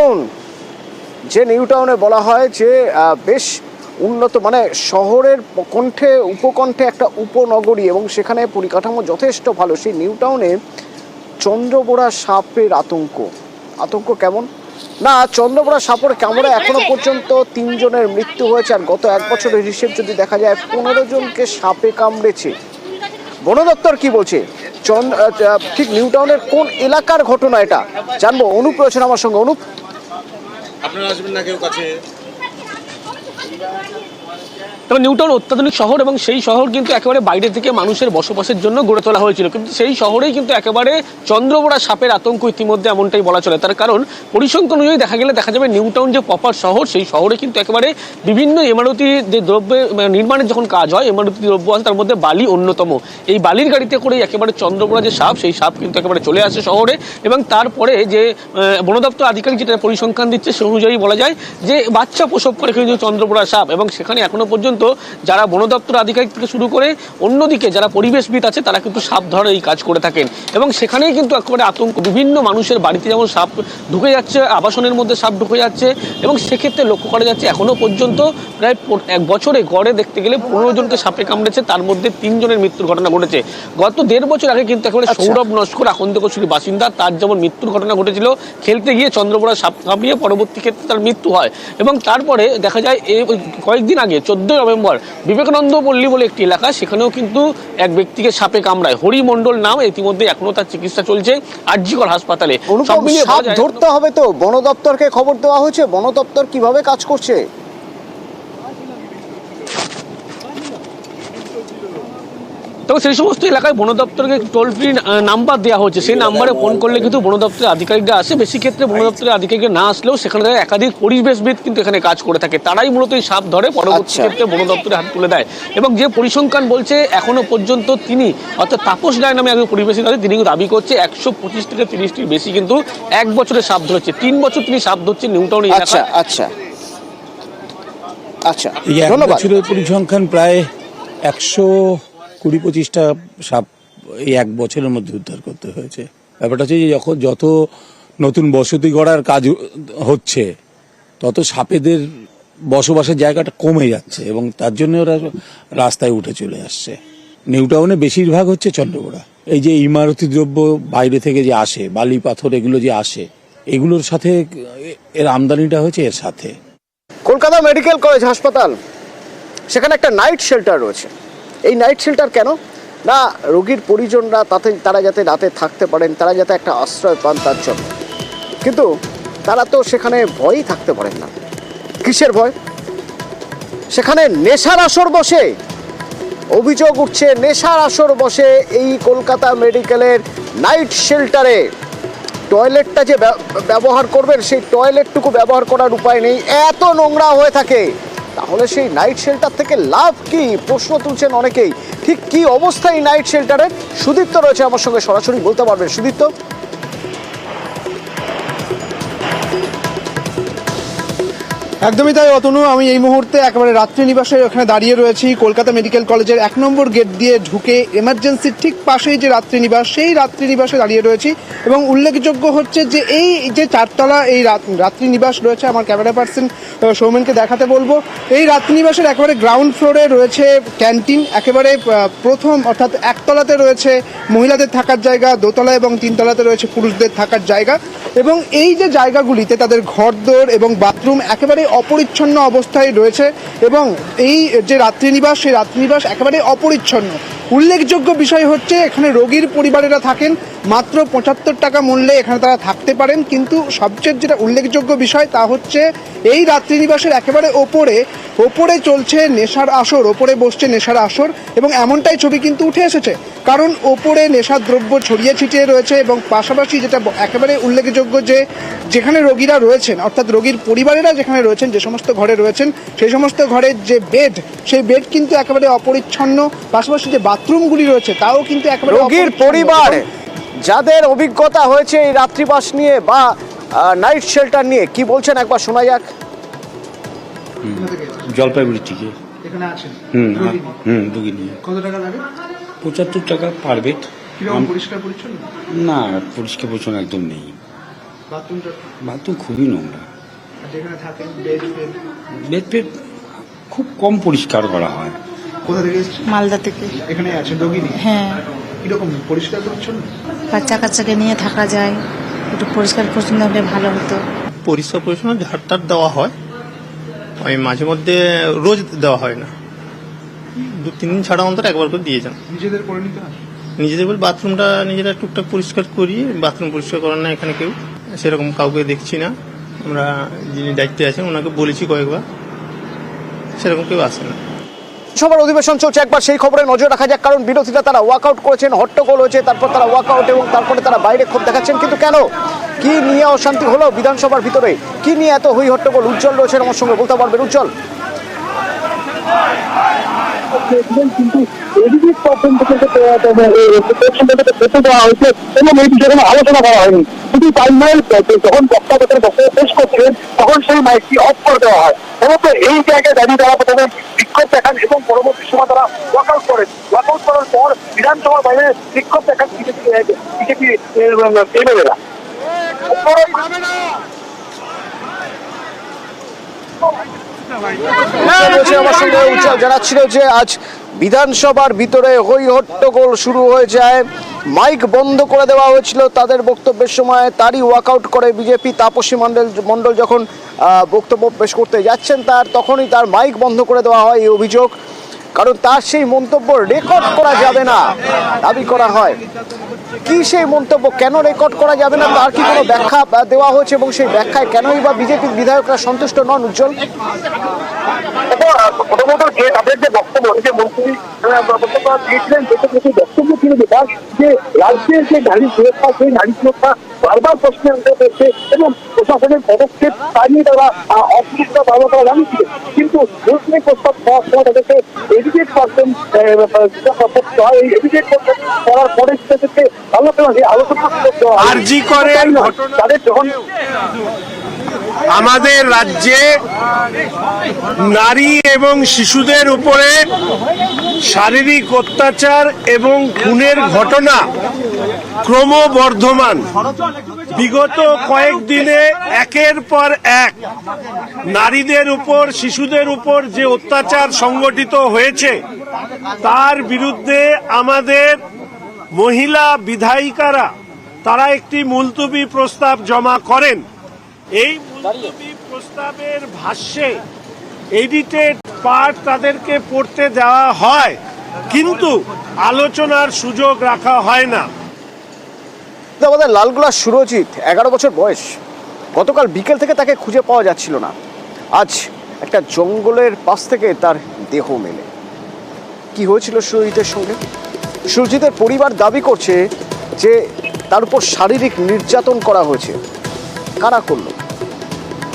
Town, যে new টাউনে বলা হয় যে বেশ উন্নত, মানে শহরের কণ্ঠে উপকণ্ঠে একটা উপনগরী এবং সেখানে পরিকাঠামো যথেষ্ট ভালো, সেই নিউ টাউনে চন্দ্রবোড়া সাপের আতঙ্ক কেমন? না, চন্দ্রবোড়া সাপের কামড়ে এখনো পর্যন্ত 3 জনের মৃত্যু হয়েছে, আর গত 1 বছরের হিসেব যদি দেখা যায় 15 জনকে সাপে কামড়েছে। বন দপ্তর কি বলছে? ঠিক নিউ টাউনের কোন এলাকার ঘটনা এটা জানবো। অনুপ রয়েছেন আমার সঙ্গে। অনুপ, আপনারা আসবেন না কেউ কাছে? তবে নিউটাউন অত্যাধুনিক শহর এবং সেই শহর কিন্তু একেবারে বাইরে থেকে মানুষের বসবাসের জন্য গড়ে তোলা হয়েছিল, কিন্তু সেই শহরেই কিন্তু একেবারে চন্দ্রবোড়া সাপের আতঙ্ক ইতিমধ্যে এমনটাই বলা চলে। তার কারণ পরিসংখ্যান অনুযায়ী দেখা যাবে নিউটাউন যে প্রপার শহর, সেই শহরে কিন্তু একেবারে বিভিন্ন ইমারতি যে দ্রব্যের নির্মাণের যখন কাজ হয়, ইমারতি দ্রব্য আছে, তার মধ্যে বালি অন্যতম। এই বালির গাড়িতে করে একেবারে চন্দ্রবোড়া যে সাপ, সেই সাপ কিন্তু একেবারে চলে আসে শহরে। এবং তারপরে যে বন দপ্তর আধিকারিক যেটা পরিসংখ্যান দিচ্ছে, সে অনুযায়ী বলা যায় যে বাচ্চা প্রসব করে কিন্তু চন্দ্রবোড়া সাপ। এবং সেখানে এখনো পর্যন্ত যারা বন দপ্তর আধিকারিক থেকে শুরু করে অন্যদিকে যারা পরিবেশবিদ আছে, তারা কিন্তু সাপ ধরার এই কাজ করে থাকেন। এবং সেখানেই কিন্তু একেবারে আতঙ্ক, বিভিন্ন মানুষের বাড়িতে যেমন সাপ ঢুকে যাচ্ছে, আবাসনের মধ্যে সাপ ঢুকে যাচ্ছে। এবং সেক্ষেত্রে লক্ষ্য করা যাচ্ছে এখনো পর্যন্ত প্রায় 1 বছরে গড়ে দেখতে গেলে 15 জনকে সাপে কামড়েছে, তার মধ্যে 3 জনের মৃত্যুর ঘটনা ঘটেছে। গত 1.5 বছর আগে কিন্তু একেবারে সৌরভ নস্কর আকন্দকশুরী বাসিন্দা, তার যেমন মৃত্যুর ঘটনা ঘটেছিল, খেলতে গিয়ে চন্দ্রবোড়া সাপ কামড়িয়ে পরবর্তী ক্ষেত্রে তার মৃত্যু হয়। এবং তারপরে দেখা যায় কয়েকদিন আগে 14 নভেম্বর বিবেকানন্দ পল্লী বলে একটি এলাকা, সেখানেও কিন্তু এক ব্যক্তিকে সাপে কামড়ায়। হরিমণ্ডল নাম, ইতিমধ্যে এখনো তার চিকিৎসা চলছে আরজিকর হাসপাতালে। সাপ ধরতে হবে তো, বন দপ্তরকে খবর দেওয়া হয়েছে, বন দপ্তর কিভাবে কাজ করছে? তবে সেই সমস্ত এলাকায় বন দপ্তরকে টোল ফ্রি নাম্বার দেওয়া হচ্ছে, সেই নাম্বারে ফোন করলে কিন্তু বন দপ্তরের আধিকারিকরা আসে। বেশি ক্ষেত্রে বন দপ্তরের আধিকারিকরা না আসলেও সেখানে একাধিক পরিবেশবিদ কিন্তু এখানে কাজ করে থাকে, তারাই মূলত এই সাপ ধরে পরবর্তী ক্ষেত্রে বন দপ্তরে হাত তুলে দেয়। এবং যে পরিসংখ্যান বলছে এখনো পর্যন্ত তিনি, অর্থাৎ তাপস রায় নামে একজন পরিবেশবিদ আছে, তিনি দাবি করছে 125 থেকে 30টির বেশি কিন্তু 1 বছরে সাপ ধরেছে। 3 বছর তিনি সাপ ধরছেন নিউটাউন এলাকায়। আচ্ছা, ধন্যবাদ। পরিসংখ্যান প্রায় 120-25টা সাপ এই 1 বছরের মধ্যে উদ্ধার করতে হয়েছে। ব্যাপারটা হচ্ছে যে যত নতুন বসতি গড়ার কাজ হচ্ছে, তত সাপেদের বসবাসের জায়গাটা কমে যাচ্ছে এবং তার জন্য ওরা রাস্তায় উঠে চলে আসছে। নিউটাউনে বেশিরভাগ হচ্ছে চন্দ্রবোড়া। এই যে ইমারতি দ্রব্য বাইরে থেকে যে আসে, বালি পাথর এগুলো যে আসে, এগুলোর সাথে এর আমদানিটা হয়েছে এর সাথে। কলকাতা মেডিকেল কলেজ হাসপাতাল, সেখানে একটা নাইট শেল্টার রয়েছে। এই নাইট শেল্টার কেন? না, রোগীর পরিজনরা তারা যাতে রাতে থাকতে পারেন, তারা যাতে একটা আশ্রয় পান তার জন্য। কিন্তু তারা তো সেখানে ভয়ই থাকতে পারেন না। কিসের ভয়? সেখানে নেশার আসর বসে। অভিযোগ উঠছে নেশার আসর বসে এই কলকাতা মেডিকেলের নাইট শেল্টারে। টয়লেটটা যে ব্যবহার করবেন, সেই টয়লেটটুকু ব্যবহার করার উপায় নেই, এত নোংরা হয়ে থাকে। তাহলে সেই নাইট শেল্টার থেকে লাভ কি? প্রশ্ন তুলছেন অনেকেই। ঠিক কি অবস্থা এই নাইট শেল্টারের? সুদীপ্ত রয়েছে আমার সঙ্গে, সরাসরি বলতে পারবেন। সুদীপ্ত, একদমই তাই অতনু, আমি এই মুহূর্তে একেবারে রাত্রি নিবাসের ওখানে দাঁড়িয়ে রয়েছি। কলকাতা মেডিকেল কলেজের 1 নম্বর গেট দিয়ে ঢুকে এমার্জেন্সির ঠিক পাশেই যে রাত্রি নিবাস, সেই রাত্রি নিবাসে দাঁড়িয়ে রয়েছি। এবং উল্লেখযোগ্য হচ্ছে যে এই যে 4তলা এই রাত্রি নিবাস রয়েছে, আমার ক্যামেরা পার্সন সৌমেনকে দেখাতে বলবো। এই রাত্রি নিবাসের একেবারে গ্রাউন্ড ফ্লোরে রয়েছে ক্যান্টিন, একেবারে প্রথম অর্থাৎ 1তলাতে রয়েছে মহিলাদের থাকার জায়গা, 2তলা এবং 3তলাতে রয়েছে পুরুষদের থাকার জায়গা। এবং এই যে জায়গাগুলিতে তাদের ঘরদোর এবং বাথরুম একেবারে অপরিচ্ছন্ন অবস্থায় রয়েছে। এবং এই যে রাত্রিনিবাস, সেই রাত্রিনিবাস একেবারে অপরিচ্ছন্ন। উল্লেখযোগ্য বিষয় হচ্ছে এখানে রোগীর পরিবারেরা থাকেন, মাত্র 75 টাকা মূল্যে এখানে তারা থাকতে পারেন। কিন্তু সবচেয়ে যেটা উল্লেখযোগ্য বিষয় তা হচ্ছে এই রাত্রিনিবাসের একেবারে ওপরে চলছে নেশার আসর, ওপরে বসছে নেশার আসর। এবং এমনটাই ছবি কিন্তু উঠে এসেছে, কারণ ওপরে নেশার দ্রব্য ছড়িয়ে ছিটিয়ে রয়েছে। এবং পাশাপাশি যেটা একেবারে উল্লেখযোগ্য যে যেখানে রোগীরা রয়েছেন, অর্থাৎ রোগীর পরিবারেরা যেখানে রয়েছেন, যে সমস্ত ঘরে রয়েছেন, সেই সমস্ত ঘরের যে বেড, সেই বেড কিন্তু একেবারে অপরিচ্ছন্ন। পাশাপাশি যে বাথরুমগুলি রয়েছে তাও কিন্তু একেবারে রোগীর পরিবার যাদের অভিজ্ঞতা হয়েছে এই রাত্রিবাস নিয়ে বা নাইট শেল্টার নিয়ে, কি বলছেন একবার শোনা যাক। জলপাইগুড়ি থেকে এখানে আছেন রুগী নিয়ে। কত টাকা লাগে? 75 টাকা পার বেড। পরিষ্কার পরিচ্ছন্ন? না, পরিষ্কার পরিচ্ছন্ন একদম নেই। বাথরুমটা বাথরুম খুবই নোংরা। যেখানে থাকেন বেড ফেড বেড ফেড খুব কম পরিষ্কার করা হয়। কোথা থেকে এসেছেন? মালদা থেকে। এখানে আছেন রোগী? হ্যাঁ, কিরকম পরিষ্কার পরিচ্ছন্ন? বাচ্চা কাচ্চাকে নিয়ে থাকা যায়, একটু পরিষ্কার পরিচ্ছন্ন হলে ভালো হতো। পরিষ্কার পরিচ্ছন্ন ঝাড়টার দেওয়া হয়, ওই মাঝে মধ্যে রোজ দেওয়া হয় না, 2-3 দিন ছাড়া অন্তর একবার করে দিয়ে যান। নিজেদের করে নিতে হয়? নিজেদের বলে বাথরুমটা নিজেরা টুকটাক পরিষ্কার করি, বাথরুম পরিষ্কার করার না এখানে কেউ সেরকম কাউকে দেখছি না। আমরা যিনি দায়িত্বে আছেন ওনাকে বলেছি কয়েকবার, সেরকম কেউ আসে না। সবার অধিবেশন চলছে, একবার সেই খবরে নজর রাখা যাক, কারণ বিরোধীরা তারা ওয়াকআউট করেছেন, হট্টগোল হয়েছে, তারপর তারা ওয়াকআউট এবং তারপরে তারা বাইরে ক্ষোভ দেখাচ্ছেন। কিন্তু কেন, কি নিয়ে অশান্তি হলো বিধানসভার ভিতরে, কি নিয়ে এত হই হট্টগোল? উজ্জ্বল রয়েছেন আমার সঙ্গে, বলতে পারবেন উজ্জ্বল? কিন্তু এদিকে দেওয়া হয়েছে এবং এই বিষয়ে কোনো আলোচনা করা হয়নি। শুধু তাই নয়, যখন বক্তব্য পেশ করছিলেন তখন সেই মাইকটি অফ করে দেওয়া হয়। মূলত এই জায়গায় দাঁড়িয়ে তারা প্রথমে বিক্ষোভ দেখান এবং পরবর্তী সময় তারা ওয়াকআউট করেন। ওয়াকআউট করার পর বিধানসভার বাইরে বিক্ষোভ দেখান বিজেপি এমএলএরা। আমার সঙ্গে উজ্জ্বল জানাচ্ছিল যে আজ বিধানসভার ভিতরে হই হট্টগোল শুরু হয়ে যায়, মাইক বন্ধ করে দেওয়া হয়েছিল তাদের বক্তব্যের সময়, তারই ওয়াকআউট করে বিজেপি। তাপসী মণ্ডল যখন বক্তব্য পেশ করতে যাচ্ছেন তখনই তার মাইক বন্ধ করে দেওয়া হয়, এই অভিযোগ। কারণ তার সেই মন্তব্য রেকর্ড করা যাবে না দাবি করা হয়। কি সেই মন্তব্য, কেন রেকর্ড করা যাবে না, তার কি কোনো ব্যাখ্যা দেওয়া হয়েছে এবং সেই ব্যাখ্যায় কেনই বা বিজেপির বিধায়করা সন্তুষ্ট নন? উজ্জ্বল, প্রথমত যে তাদের যে বক্তব্য, যে মন্ত্রী বক্তব্য দিয়েছিলেন, বক্তব্য ছিল যে রাজ্যের যে নারী সুরক্ষা, সেই নারী সুরক্ষা বারবার প্রশ্নের উত্তর করছে এবং প্রশাসনের পদক্ষেপ তা নিয়ে তারা অসুবিধা ব্যবহার করা জানিয়েছিল। কিন্তু মুসলিম প্রস্তাব পাওয়ার সময় তাদেরকে এডুকেট করতেন, এডুকেট করতেন করার পরে তাদেরকে আলোচনা তাদের যখন আমাদের রাজ্যে নারী এবং শিশুদের উপরে শারীরিক অত্যাচার এবং খুনের ঘটনা ক্রমবর্ধমান। বিগত কয়েকদিনে একের পর এক নারীদের উপর, শিশুদের উপর যে অত্যাচার সংগঠিত হয়েছে তার বিরুদ্ধে আমাদের মহিলা বিধায়িকারা তারা একটি মুলতবি প্রস্তাব জমা করেন। এই মুলতবি প্রস্তাবের ভাষ্যে এডিটেড পার্ট তাদেরকে পড়তে দেওয়া হয়, কিন্তু আলোচনার সুযোগ রাখা হয় না। আমাদের লালগোলা সুরজিৎ, 11 বছর বয়স, গতকাল বিকেল থেকে তাকে খুঁজে পাওয়া যাচ্ছিল না। আজ একটা জঙ্গলের পাশ থেকে তার দেহ মেলে। কি হয়েছিল সুরজিতের সঙ্গে? সুরজিতের পরিবার দাবি করছে যে তার উপর শারীরিক নির্যাতন করা হয়েছে। কারা করলো,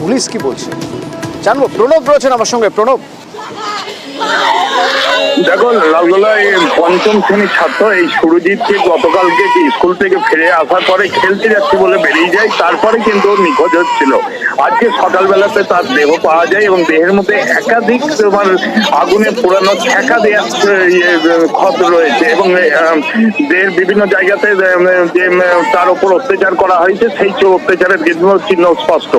পুলিশ কি বলছে জানবো। প্রণব রয়েছেন আমার সঙ্গে। প্রণব, দেখো, লালগোলায় 5ম শ্রেণীর ছাত্র এই সুরজিৎকে গতকালকে স্কুল থেকে ফিরে আসার পরে খেলতে যাচ্ছি বলে বেরিয়ে যায়, তারপরে কিন্তু নিখোঁজ হচ্ছিল। আজকে সকালবেলাতে তার দেহ পাওয়া যায় এবং দেহের মধ্যে একাধিক আগুনে পোড়ানো ছ্যাঁকা দেওয়ার ক্ষত রয়েছে এবং দেহের বিভিন্ন জায়গাতে যে তার উপর অত্যাচার করা হয়েছে সেই অত্যাচারের চিহ্ন স্পষ্ট।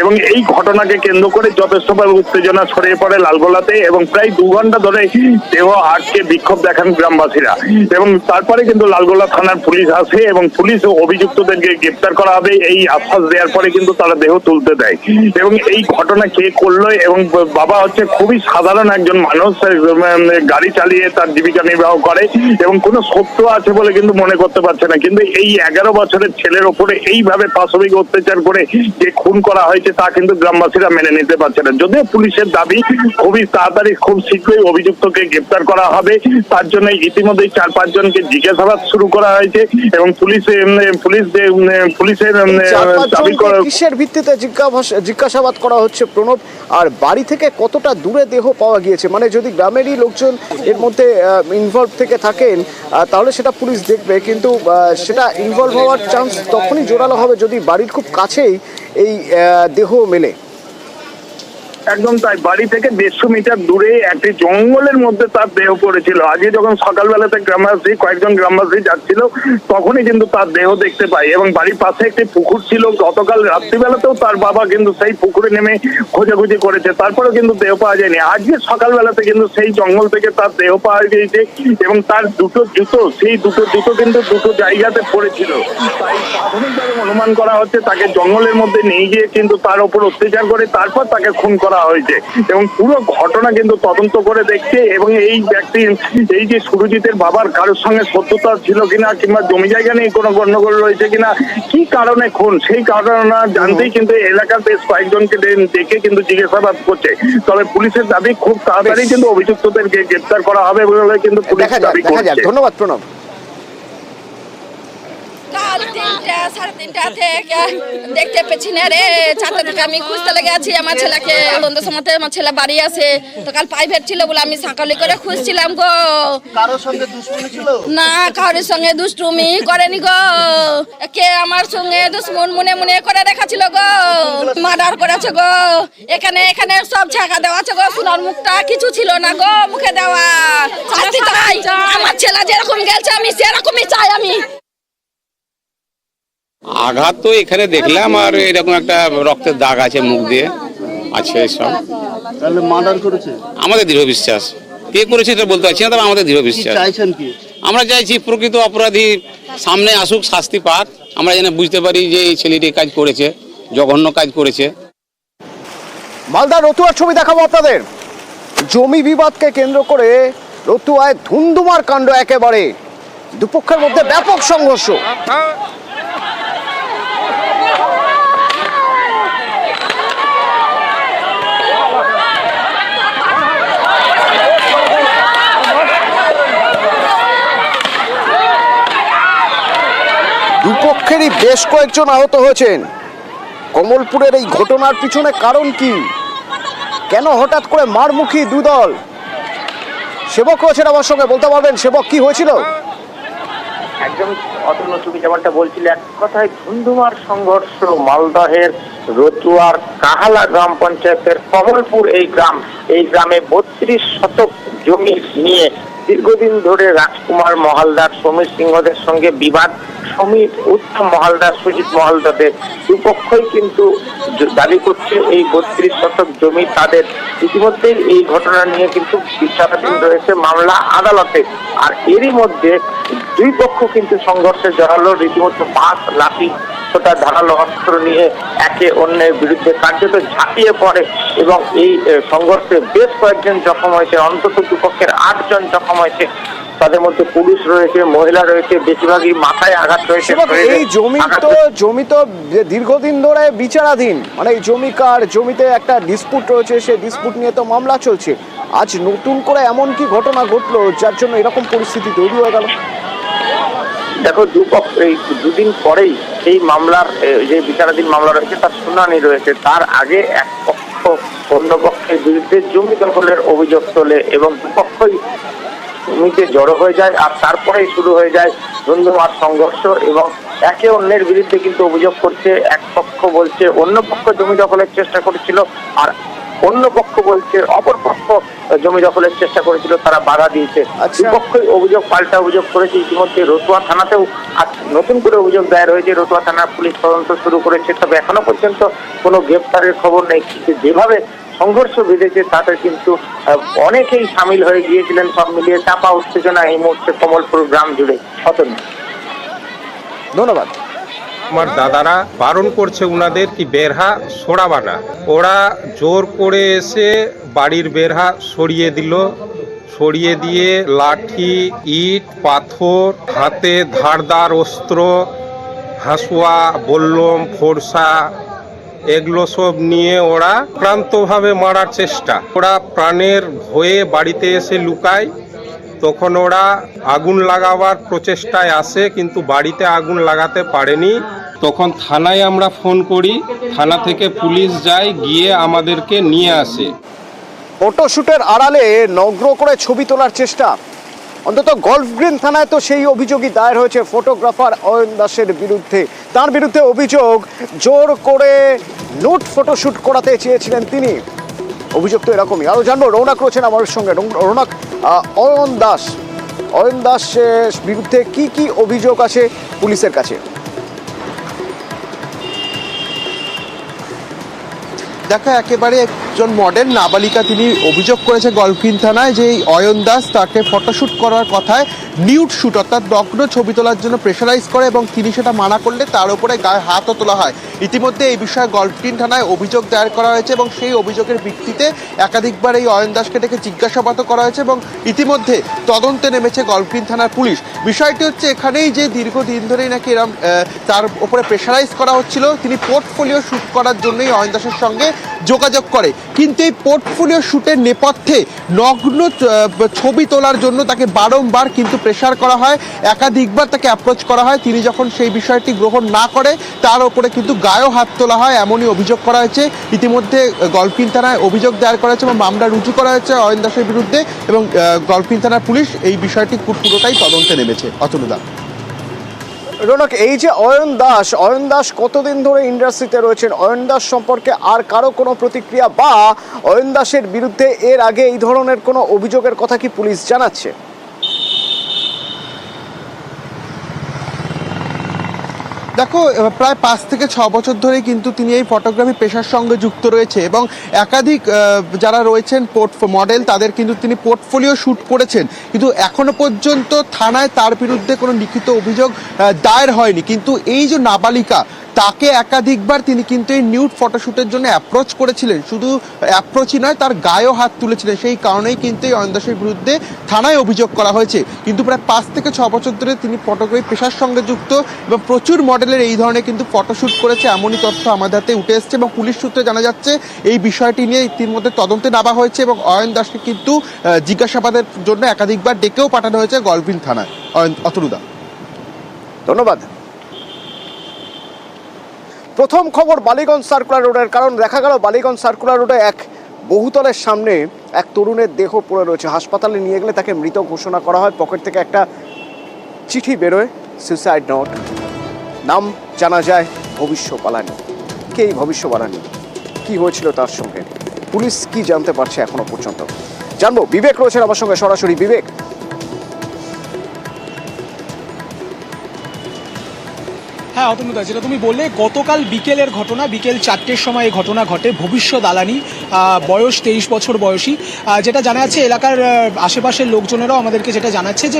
এবং এই ঘটনাকে কেন্দ্র করে যথেষ্টভাবে উত্তেজনা ছড়িয়ে পড়ে লালগোলাতে এবং প্রায় 2 ঘন্টা ধরে দেহ আটকে বিক্ষোভ দেখান গ্রামবাসীরা। এবং তারপরে কিন্তু লালগোলা থানার পুলিশ আসে এবং পুলিশ অভিযুক্তদেরকে গ্রেপ্তার করা হবে এই আশ্বাস দেওয়ার পরে কিন্তু তারা দেহ তুলতে দেয়। এবং এই ঘটনা কে করলো, এবং বাবা হচ্ছে খুবই সাধারণ একজন মানুষ, গাড়ি চালিয়ে তার জীবিকা নির্বাহ করে এবং কোনো সত্য আছে বলে কিন্তু মনে করতে পারছে না। কিন্তু এই 11 বছরের ছেলের ওপরে এইভাবে পাশবিক অত্যাচার করে যে খুন করা হয়েছে তা কিন্তু গ্রামবাসীরা মেনে নিতে পারছে না। যদিও পুলিশের দাবি খুবই তাড়াতাড়ি, খুব শীঘ্রই অভিযুক্তকে গ্রেপ্তার করা হবে। তার জন্য ইতিমধ্যেই 4-5 জনকে জিজ্ঞাসাবাদ শুরু করা হয়েছে এবং পুলিশের দাবি করা কিসের ভিত্তিতে জিজ্ঞাসাবাদ করা হচ্ছে প্রণব? আর বাড়ি থেকে কতটা দূরে দেহ পাওয়া গিয়েছে? মানে যদি গ্রামেরই লোকজন এর মধ্যে ইনভলভ থেকে থাকেন তাহলে সেটা পুলিশ দেখবে, কিন্তু সেটা ইনভলভ হওয়ার চান্স তখনই জোরালো হবে যদি বাড়ির খুব কাছেই এই দেহ মেলে। একদম তাই, বাড়ি থেকে 150 মিটার দূরে একটি জঙ্গলের মধ্যে তার দেহ পড়েছিল। আজকে যখন সকালবেলাতে কয়েকজন গ্রামবাসী যাচ্ছিল তখনই কিন্তু তার দেহ দেখতে পাই, এবং বাড়ির পাশে একটি পুকুর ছিল। গতকাল রাত্রিবেলাতেও তার বাবা কিন্তু সেই পুকুরে নেমে খোঁজাখুঁজি করেছে, তারপরেও কিন্তু দেহ পাওয়া যায়নি। আজকে সকালবেলাতে কিন্তু সেই জঙ্গল থেকে তার দেহ পাওয়া গিয়েছে, এবং তার দুটো জুতো কিন্তু দুটো জায়গাতে পড়েছিল। তাই প্রাথমিকভাবে অনুমান করা হচ্ছে তাকে জঙ্গলের মধ্যে নিয়ে গিয়ে কিন্তু তার উপর অত্যাচার করে তারপর তাকে খুন করা হয়েছে, এবং পুরো ঘটনা কিন্তু তদন্ত করে দেখছে। এবং এই ব্যক্তি, এই যে সুরজিতের বাবার কারোর সঙ্গে শত্রুতা ছিল কিনা, কিংবা জমি জায়গা নিয়ে কোনো গন্ডগোল রয়েছে কিনা, কি কারণে খুন, সেই কারণটা জানতেই কিন্তু এলাকার বেশ কয়েকজনকে ডেকে কিন্তু জিজ্ঞাসাবাদ করছে। তবে পুলিশের দাবি খুব তাড়াতাড়ি কিন্তু অভিযুক্তদেরকে গ্রেপ্তার করা হবে বলে কিন্তু পুলিশ দাবি করছে। ধন্যবাদ প্রণব। কাল 3টা 3:30 থেকে দেখতে পেছি না রে, 4টা থেকে আমি খুঁজতে লেগে আছি আমার ছেলেকে। সন্ধ্যার সময় আমার ছেলে বাড়ি আসে, তো কাল প্রাইভেট ছিল বলে আমি সকালে করে খুঁজছিলাম গো। কারোর সঙ্গে দুশ্মনী ছিল না, কারোর সঙ্গে দুষ্টুমি করেনি গো, কে আমার সঙ্গে দুশ্মন মনে মনে করে রেখেছিল গো, মার্ডার করেছে গো। এখানে এখানে সব ছাকা দেওয়া আছে গো, সোনার মুখটা কিছু ছিল না গো মুখে দেওয়া। শাস্তি চাই, আমার ছেলে যেরকম গেছে আমি সেরকমই চাই। আমি আঘাত তো এখানে দেখলাম, আর এরকম একটা রক্তের দাগ আছে মুখ দিয়ে আছে সব। তাহলে মার্ডার করেছে? আমাদের দৃঢ় বিশ্বাস, কে করেছে এটা বলতে পারছি না, তবে আমাদের দৃঢ় বিশ্বাস। চাইছেন কি? আমরা চাইছি প্রকৃত অপরাধী সামনে আসুক, শাস্তি পাক, আমরা যেন বুঝতে পারি যে এই ছেলেটি কাজ করেছে, জঘন্য কাজ করেছে। মালদা রতুয়ার ছবি দেখাবো আপনাদের। জমি বিবাদকে কেন্দ্র করে রতুয়ায় ধুন্ধুমার কাণ্ড, একেবারে দুপক্ষের মধ্যে ব্যাপক সংঘর্ষ। দুপক্ষেরই বেশ কয়েকজন আহত হয়েছেন। কমলপুরের এই ঘটনার পিছনে কারণ কি? কেন হঠাৎ করে মারমুখী দুদল? সেবক রয়েছেন আমার সঙ্গে, বলতে পারবেন সেবক কি হয়েছিল? একদম অতন্য তুমি যেমনটা বলছিলে, এক কথায় ধুন্ধুমার সংঘর্ষ মালদহের রতুয়ার কাহালা গ্রাম পঞ্চায়েতের কমলপুর এই গ্রামে 32 শতক জমি নিয়ে দীর্ঘদিন ধরে রাজকুমার মহালদার, সমীর সিংহদের সঙ্গে বিবাদ। সমীর, উত্তম মহালদার, সুজিত মহালদারদের দুপক্ষই কিন্তু দাবি করছে এই 32 শতক জমি তাদের। ইতিমধ্যেই এই ঘটনা নিয়ে কিন্তু বিচারাধীন রয়েছে মামলা আদালতে। আর এরই মধ্যে দুই পক্ষ কিন্তু সংঘর্ষে জড়ালো, রীতিমতো বাঁশ, লাঠি, ছোটা ধারালো অস্ত্র নিয়ে একে অন্যের বিরুদ্ধে কার্যত ঝাঁপিয়ে পড়ে, এবং এই সংঘর্ষে বেশ কয়েকজন জখম হয়েছে। অন্তত দুপক্ষের 8 জন জখম হয়েছে, তাদের মধ্যে পুরুষ রয়েছে, মহিলা রয়েছে, বেশিরভাগই মাথায় আঘাত রয়েছে। এই জমি তো দীর্ঘদিন ধরে বিচারাধীন, মানে এই জমিতে একটা ডিসপুট রয়েছে, সেই ডিসপুট নিয়ে তো মামলা চলছে। আজ নতুন করে এমন কি ঘটনা ঘটলো যার জন্য এরকম পরিস্থিতি তৈরি হয়ে গেল? দেখো, দুদিন পরেই এই মামলার যে বিচারাধীন মামলা রয়েছে তার শুনানি রয়েছে। তার আগে এক পক্ষ অন্য পক্ষের বিরুদ্ধে জমি দখলের অভিযোগ তোলে, এবং দুপক্ষই জমিতে জড়ো হয়ে যায়। আর তারপরেই শুরু হয়ে যায় ধুন্ধুমার সংঘর্ষ, এবং একে অন্যের বিরুদ্ধে কিন্তু অভিযোগ করছে। এক পক্ষ বলছে অন্য পক্ষ জমি দখলের চেষ্টা করেছিল, আর অন্য পক্ষ বলছে অপর পক্ষ জমি দখলের চেষ্টা করেছিল, তারা বাধা দিয়েছে। দুপক্ষই অভিযোগ পাল্টা অভিযোগ করেছে। ইতিমধ্যে রতুয়া থানাতেও আজ নতুন করে অভিযোগ দায়ের হয়েছে। রতুয়া থানার পুলিশ তদন্ত শুরু করেছে, তবে এখনো পর্যন্ত কোনো গ্রেপ্তারের খবর নেই। কিন্তু যেভাবে সংঘর্ষ বেঁধেছে তাতে কিন্তু অনেকেই সামিল হয়ে গিয়েছিলেন। সব মিলিয়ে চাপা উত্তেজনা এই মুহূর্তে কমলপুর গ্রাম জুড়ে। ধন্যবাদ। আমার দাদারা বারণ করছে উনাদের কি বেরহা সরাবা না, ওরা জোর করে এসে বাড়ির বেরহা সরিয়ে দিয়ে লাঠি, ইট, পাথর, হাতে ধারদার অস্ত্র, হাসুয়া, বল্লম, ফোরসা, এগুলো সব নিয়ে ওরা ক্রান্তভাবে মারার চেষ্টা। ওরা প্রাণের ভয়ে বাড়িতে এসে লুকায়। তখন ওরা আগুন লাগাবার প্রচেষ্টায় আসে, কিন্তু বাড়িতে আগুন লাগাতে পারেনি। তখন থানায় আমরা ফোন করি, থানা থেকে পুলিশ যায়, গিয়ে আমাদেরকে নিয়ে আসে। ফটোশুটের আড়ালে নগ্ন করে ছবি তোলার চেষ্টা, অন্তত গল্ফ গ্রিন থানায় তো সেই অভিযোগই দায়ের হয়েছে ফটোগ্রাফার অয়ন দাসের বিরুদ্ধে। তার বিরুদ্ধে অভিযোগ জোর করে নুড ফটোশুট করাতে চেয়েছিলেন তিনি। অভিযোগ তো এরকমই। আরও জানবো, রৌনক রয়েছেন আমার সঙ্গে। রৌনক, অয়ন দাস বিরুদ্ধে কি কি অভিযোগ আছে পুলিশের কাছে? দেখা একেবারে একজন মডেল নাবালিকা, তিনি অভিযোগ করেছে গলফিন থানায় যে এই অয়ন দাস তাকে ফটোশ্যুট করার কথায় নিউড শ্যুট অর্থাৎ নগ্ন ছবি তোলার জন্য প্রেশারাইজ করে এবং তিনি সেটা মানা করলে তার উপরে গায়ে হাতও তোলা হয়। ইতিমধ্যে এই বিষয়ে গলফিন থানায় অভিযোগ দায়ের করা হয়েছে এবং সেই অভিযোগের ভিত্তিতে একাধিকবার এই অয়ন দাসকে ডেকে জিজ্ঞাসাবাদও করা হয়েছে এবং ইতিমধ্যে তদন্তে নেমেছে গলফিন থানার পুলিশ। বিষয়টি হচ্ছে এখানেই যে দীর্ঘদিন ধরেই নাকি এরম তার উপরে প্রেশারাইজ করা হচ্ছিল, তিনি পোর্টফোলিও শ্যুট করার জন্যই অয়ন দাসের সঙ্গে যোগাযোগ করে, কিন্তু এই পোর্টফোলিও শ্যুটের নেপথ্যে নগ্ন ছবি তোলার জন্য তাকে বারংবার কিন্তু প্রেশার করা হয়, একাধিকবার তাকে অ্যাপ্রোচ করা হয়। তিনি যখন সেই বিষয়টি গ্রহণ না করে তার ওপরে কিন্তু গায়েও হাত তোলা হয়, এমনই অভিযোগ করা হয়েছে। ইতিমধ্যে গলফিন থানায় অভিযোগ দায়ের করা হয়েছে এবং মামলা রুজু করা হয়েছে অয়ন দাসের বিরুদ্ধে এবং গলফিন থানার পুলিশ এই বিষয়টি পুরোটাই তদন্তে নেমেছে। অতনুদা। রৌনক, এই যে অয়ন দাস কতদিন ধরে ইন্ডাস্ট্রিতে রয়েছেন, অয়ন দাস সম্পর্কে আর কারো কোনো প্রতিক্রিয়া বা অয়ন দাসের বিরুদ্ধে এর আগে এই ধরনের কোনো অভিযোগের কথা কি পুলিশ জানাচ্ছে? দেখো, প্রায় 5 থেকে 6 বছর ধরে কিন্তু তিনি এই ফটোগ্রাফি পেশার সঙ্গে যুক্ত রয়েছে এবং একাধিক যারা রয়েছেন মডেল তাদের কিন্তু তিনি পোর্টফোলিও শ্যুট করেছেন, কিন্তু এখনো পর্যন্ত থানায় তার বিরুদ্ধে কোনো লিখিত অভিযোগ দায়ের হয়নি। কিন্তু এই যে নাবালিকা, তাকে একাধিকবার তিনি কিন্তু এই নিউড ফটোশ্যুটের জন্য অ্যাপ্রোচ করেছিলেন, শুধু অ্যাপ্রোচই নয় তার গায়েও হাত তুলেছিলেন। সেই কারণেই কিন্তু এই অয়ন দাসের বিরুদ্ধে থানায় অভিযোগ করা হয়েছে। কিন্তু প্রায় 5 থেকে 6 বছর ধরে তিনি ফটোগ্রাফি পেশার সঙ্গে যুক্ত এবং প্রচুর মডেলের এই ধরনের কিন্তু ফটোশ্যুট করেছে, এমনই তথ্য আমাদের হাতে উঠে এসছে এবং পুলিশ সূত্রে জানা যাচ্ছে এই বিষয়টি নিয়ে ইতিমধ্যে তদন্তে নেওয়া হয়েছে এবং অয়ন দাসকে কিন্তু জিজ্ঞাসাবাদের জন্য একাধিকবার ডেকেও পাঠানো হয়েছে গলফিন থানায়। অতনুদা, ধন্যবাদ। প্রথম খবর বালিগঞ্জ সার্কুলার রোডের, কারণ দেখা গেল বালিগঞ্জ সার্কুলার রোডে এক বহুতলের সামনে এক তরুণের দেহ পড়ে রয়েছে। হাসপাতালে নিয়ে গেলে তাকে মৃত ঘোষণা করা হয়। পকেট থেকে একটা চিঠি বেরোয়, সুইসাইড নোট। নাম জানা যায় ভবিষ্য বালানি। কে এই ভবিষ্য বালানি, কি হয়েছিল তার সঙ্গে, পুলিশ কি জানতে পারছে এখনো পর্যন্ত জানবো। বিবেক রয়েছেন আমার সঙ্গে সরাসরি। বিবেক, হ্যাঁ অতনুদা, যেটা তুমি বললে গতকাল বিকেলের ঘটনা, বিকেল 4টের সময় এই ঘটনা ঘটে। ভবিষ্যৎ আলানি, বয়স 23 বছর বয়সী। যেটা জানা যাচ্ছে এলাকার আশেপাশের লোকজনেরাও আমাদেরকে যেটা জানাচ্ছে যে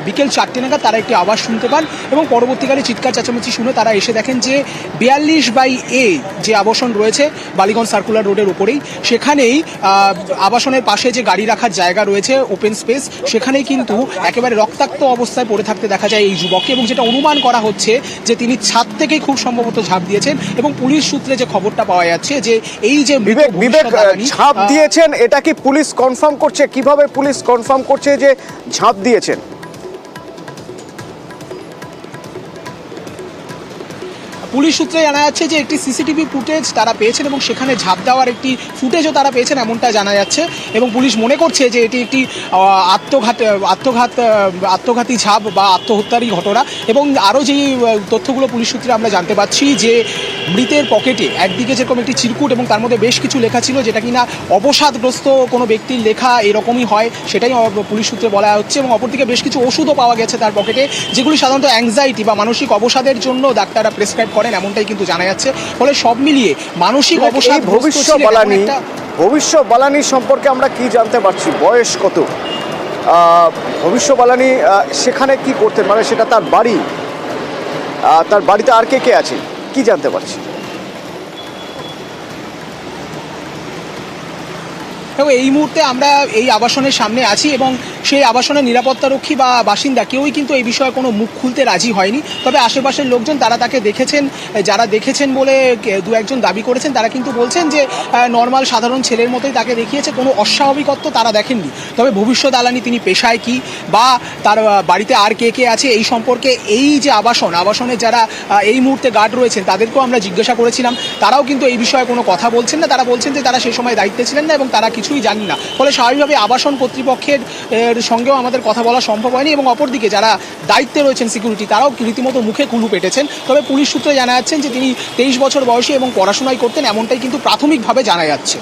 বিকেল 4টে নাগাদ তারা একটি আওয়াজ শুনতে পান এবং পরবর্তীকালে চিৎকার চেঁচামেচি শুনে তারা এসে দেখেন যে 42/A যে আবাসন রয়েছে বালিগঞ্জ সার্কুলার রোডের উপরেই, সেখানেই আবাসনের পাশে যে গাড়ি রাখার জায়গা রয়েছে, ওপেন স্পেস, সেখানেই কিন্তু একেবারে রক্তাক্ত অবস্থায় পড়ে থাকতে দেখা যায় এই যুবককে এবং যেটা অনুমান করা হচ্ছে যে তিনি ছাদ থেকেই খুব সম্ভবত ঝাঁপ দিয়েছেন এবং পুলিশ সূত্রে যে খবরটা পাওয়া যাচ্ছে যে এই যে বিবেক ঝাঁপ দিয়েছেন, এটা কি পুলিশ কনফার্ম করছে? কিভাবে পুলিশ কনফার্ম করছে যে ঝাঁপ দিয়েছেন? পুলিশ সূত্রে জানা যাচ্ছে যে একটি সিসিটিভি ফুটেজ তারা পেয়েছেন এবং সেখানে ঝাঁপ দেওয়ার একটি ফুটেজও তারা পেয়েছেন, এমনটা জানা যাচ্ছে এবং পুলিশ মনে করছে যে এটি একটি আত্মঘাতী ঝাঁপ বা আত্মহত্যারই ঘটনা। এবং আরও যেই তথ্যগুলো পুলিশ সূত্রে আমরা জানতে পারছি যে মৃতের পকেটে একদিকে যেরকম একটি চিরকুট এবং তার মধ্যে বেশ কিছু লেখা ছিল, যেটা কিনা অবসাদগ্রস্ত কোনো ব্যক্তির লেখা এরকমই হয়, সেটাই পুলিশ সূত্রে বলা হচ্ছে। এবং অপরদিকে বেশ কিছু ওষুধও পাওয়া গেছে তার পকেটে, যেগুলি সাধারণত অ্যাংজাইটি বা মানসিক অবসাদের জন্য ডাক্তাররা প্রেসক্রাইব করেন, এমনটাই কিন্তু জানা যাচ্ছে। ফলে সব মিলিয়ে মানসিক অবসাদ। ভবিষ্য বালানি সম্পর্কে আমরা কি জানতে পারছি? বয়স কত ভবিষ্য বালানি? সেখানে কি করতেন, মানে সেটা তার বাড়ি, তার বাড়িতে আর কে কে আছে, কি জানতে পারছি? এই মুহূর্তে আমরা এই আবাসনের সামনে আছি এবং সেই আবাসনের নিরাপত্তারক্ষী বা বাসিন্দা কেউই কিন্তু এই বিষয়ে কোনো মুখ খুলতে রাজি হয়নি। তবে আশেপাশের লোকজন তারা তাকে দেখেছেন, যারা দেখেছেন বলে 2-1জন দাবি করেছেন, তারা কিন্তু বলছেন যে নর্মাল সাধারণ ছেলের মতোই তাকে দেখিয়েছে, কোনো অস্বাভাবিকত্ব তারা দেখেননি। তবে ভবিষ্যৎ আলানি তিনি পেশায় কি বা তার বাড়িতে আর কে কে আছে এই সম্পর্কে, এই যে আবাসনে যারা এই মুহূর্তে গার্ড রয়েছেন তাদেরকেও আমরা জিজ্ঞাসা করেছিলাম, তারাও কিন্তু এই বিষয়ে কোনো কথা বলছেন না। তারা বলছেন যে তারা সেই সময় দায়িত্বে ছিলেন না এবং তারা কিছুই জানি না। ফলে স্বাভাবিকভাবে আবাসন কর্তৃপক্ষের সঙ্গেও আমাদের কথা বলা সম্ভব হয়নি এবং অপরদিকে যারা দায়িত্বে রয়েছেন সিকিউরিটি, তারাও রীতিমতো মুখে কুলু পেটেছেন। তবে পুলিশ সূত্রে জানা যাচ্ছেন যে তিনি 23 বছর বয়সী এবং পড়াশোনাই করতেন, এমনটাই কিন্তু প্রাথমিকভাবে জানা যাচ্ছে।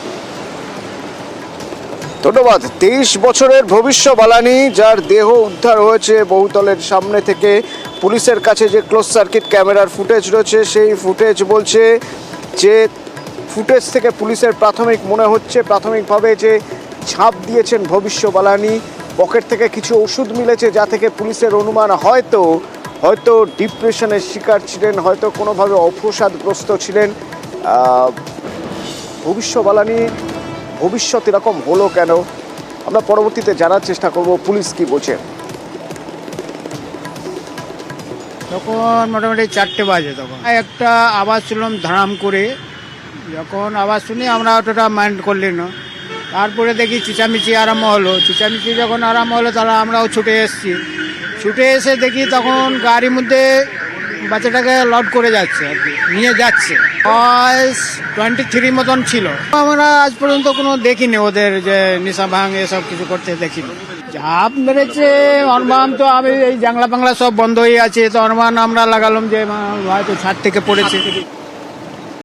ধন্যবাদ। 23 বছরের ভবিষ্যবালানি, যার দেহ উদ্ধার হয়েছে বহুতলের সামনে থেকে, পুলিশের কাছে যে ক্লোজ সার্কিট ক্যামেরার ফুটেজ রয়েছে সেই ফুটেজ বলছে যে ফুটেজ থেকে পুলিশের প্রাথমিকভাবে যে ঝাঁপ দিয়েছেন ভবিষ্যবালানি, পকেট থেকে কিছু ওষুধ মিলেছে যা থেকে পুলিশের অনুমান হয়তো ডিপ্রেশনের শিকার ছিলেন, হয়তো কোনোভাবে অবসাদগ্রস্ত ছিলেন। ভবিষ্যবালানি ভবিষ্যৎ এরকম হলো কেন, আমরা পরবর্তীতে জানার চেষ্টা করব পুলিশ কি বলছে। তখন মোটামুটি 4টে বাজে, তখন একটা আওয়াজ শুনলাম ধারাম করে। যখন আওয়াজ শুনি আমরা অতটা মাইন্ড করলি না, তারপরে দেখি চিচামিচি আরম্ভ হলো। চিচামিচি যখন আরম্ভ হলো তাহলে আমরাও ছুটে এসেছি। ছুটে এসে দেখি তখন গাড়ির মধ্যে বাচ্চাটাকে লোড করে যাচ্ছে, আর কি নিয়ে যাচ্ছে। বয়স 23 মতন ছিল। আমরা আজ পর্যন্ত কোনো দেখিনি ওদের যে নেশা ভাঙ এসব কিছু করতে দেখিনি। ঝাঁপ মেরেছে অনুমান তো, আমি এই জাংলা বাংলা সব বন্ধ হয়ে আছে, তো অনুমান আমরা লাগালাম যে হয়তো ছাদ থেকে পড়েছে।